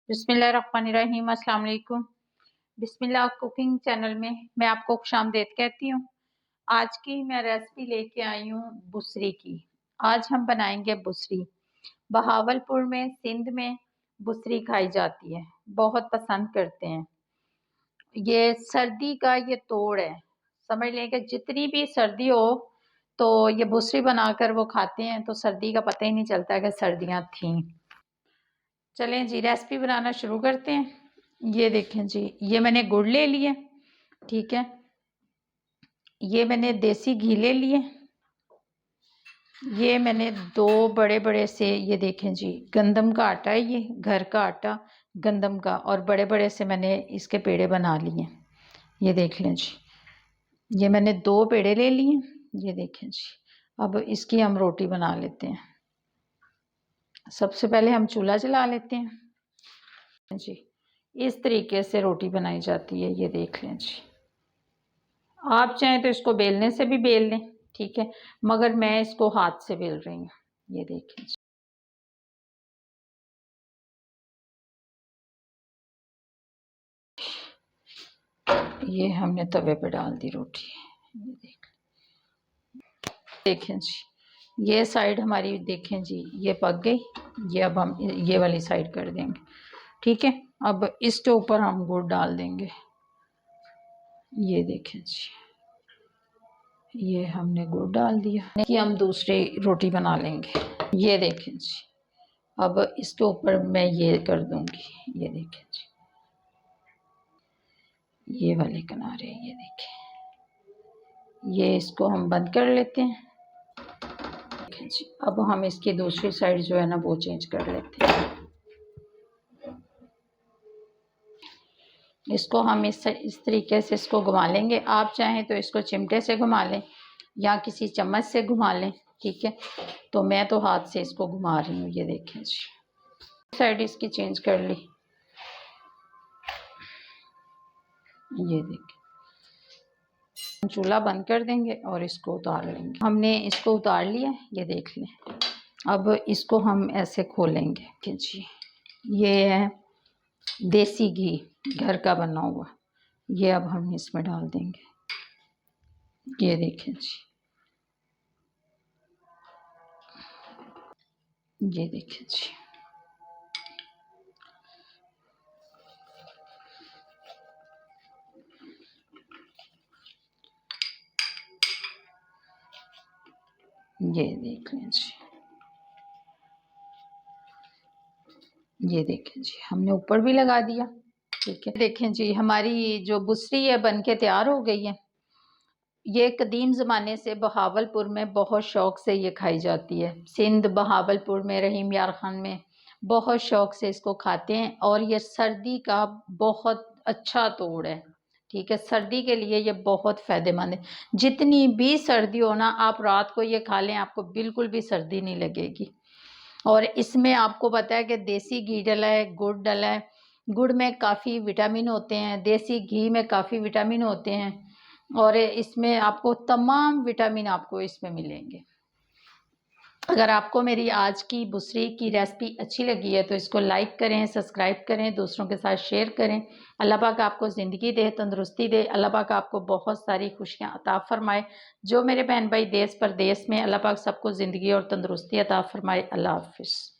बिस्मिल्लाहिर्रहमानिर्रहीम। अस्सलाम वालेकुम। बिस्मिल्लाह कुकिंग चैनल में मैं आपको खुशामदीद कहती हूँ। आज की मैं रेसिपी लेके आई हूँ बुसरी की। आज हम बनाएंगे बुसरी। बहावलपुर में, सिंध में बुसरी खाई जाती है, बहुत पसंद करते हैं। ये सर्दी का ये तोड़ है, समझ लें कि जितनी भी सर्दी हो तो ये बुसरी बनाकर वो खाते हैं, तो सर्दी का पता ही नहीं चलता कि सर्दियाँ थीं। चलें जी, रेसिपी बनाना शुरू करते हैं। ये देखें जी, ये मैंने गुड़ ले लिए, ठीक है। ये मैंने देसी घी ले लिए। ये मैंने 2 बड़े बड़े से, ये देखें जी, गंदम का आटा है, ये घर का आटा गंदम का, और बड़े बड़े से मैंने इसके पेड़े बना लिए। ये देख लें जी, ये मैंने 2 पेड़े ले लिए। ये देखें जी, अब इसकी हम रोटी बना लेते हैं। सबसे पहले हम चूल्हा जला लेते हैं जी। इस तरीके से रोटी बनाई जाती है, ये देख लें जी। आप चाहें तो इसको बेलने से भी बेल लें, ठीक है, मगर मैं इसको हाथ से बेल रही हूँ। ये देखें जी। ये हमने तवे पे डाल दी रोटी। ये देखें जी, ये साइड हमारी देखें जी, ये पक गई। ये अब हम ये वाली साइड कर देंगे, ठीक है। अब इसके ऊपर हम गुड़ डाल देंगे। ये देखें जी, ये हमने गुड़ डाल दिया कि हम दूसरी रोटी बना लेंगे। ये देखें जी, अब इसके ऊपर मैं ये कर दूंगी। ये देखें जी, ये वाले किनारे, ये देखें। ये इसको हम बंद कर लेते हैं। देखें जी, अब हम इसकी दूसरी साइड जो है ना वो चेंज कर लेते हैं। इसको हम इस तरीके से इसको घुमा लेंगे। आप चाहें तो इसको चिमटे से घुमा लें या किसी चम्मच से घुमा लें, ठीक है। तो मैं तो हाथ से इसको घुमा रही हूँ। ये देखें जी, साइड इसकी चेंज कर ली। ये देखें, चूल्हा बंद कर देंगे और इसको उतार लेंगे। हमने इसको उतार लिया, ये देख लें। अब इसको हम ऐसे खोलेंगे जी। ये है देसी घी, घर का बना हुआ। ये अब हम इसमें डाल देंगे। ये देखें जी, ये देखें जी। ये देख लें जी, ये देखें जी, हमने ऊपर भी लगा दिया, ठीक है। देखें जी, हमारी जो बुसरी है बन के तैयार हो गई है। ये कदीम ज़माने से बहावलपुर में बहुत शौक़ से ये खाई जाती है। सिंध, बहावलपुर में, रहीम यार ख़ान में बहुत शौक़ से इसको खाते हैं। और ये सर्दी का बहुत अच्छा तोड़ है, ठीक है। सर्दी के लिए ये बहुत फ़ायदेमंद है। जितनी भी सर्दी हो ना, आप रात को ये खा लें, आपको बिल्कुल भी सर्दी नहीं लगेगी। और इसमें आपको पता है कि देसी घी डला है, गुड़ डला है। गुड़ में काफ़ी विटामिन होते हैं, देसी घी में काफ़ी विटामिन होते हैं, और इसमें आपको तमाम विटामिन आपको इसमें मिलेंगे। अगर आपको मेरी आज की बुसरी की रेसिपी अच्छी लगी है तो इसको लाइक करें, सब्सक्राइब करें, दूसरों के साथ शेयर करें। अल्लाह पाक आपको ज़िंदगी दे, तंदुरुस्ती दे। अल्लाह पाक आपको बहुत सारी खुशियाँ अता फरमाए। जो मेरे बहन भाई देश परदेश में, अल्लाह पाक सबको ज़िंदगी और तंदुरुस्ती अता फरमाए। अल्लाह हाफ़िज़।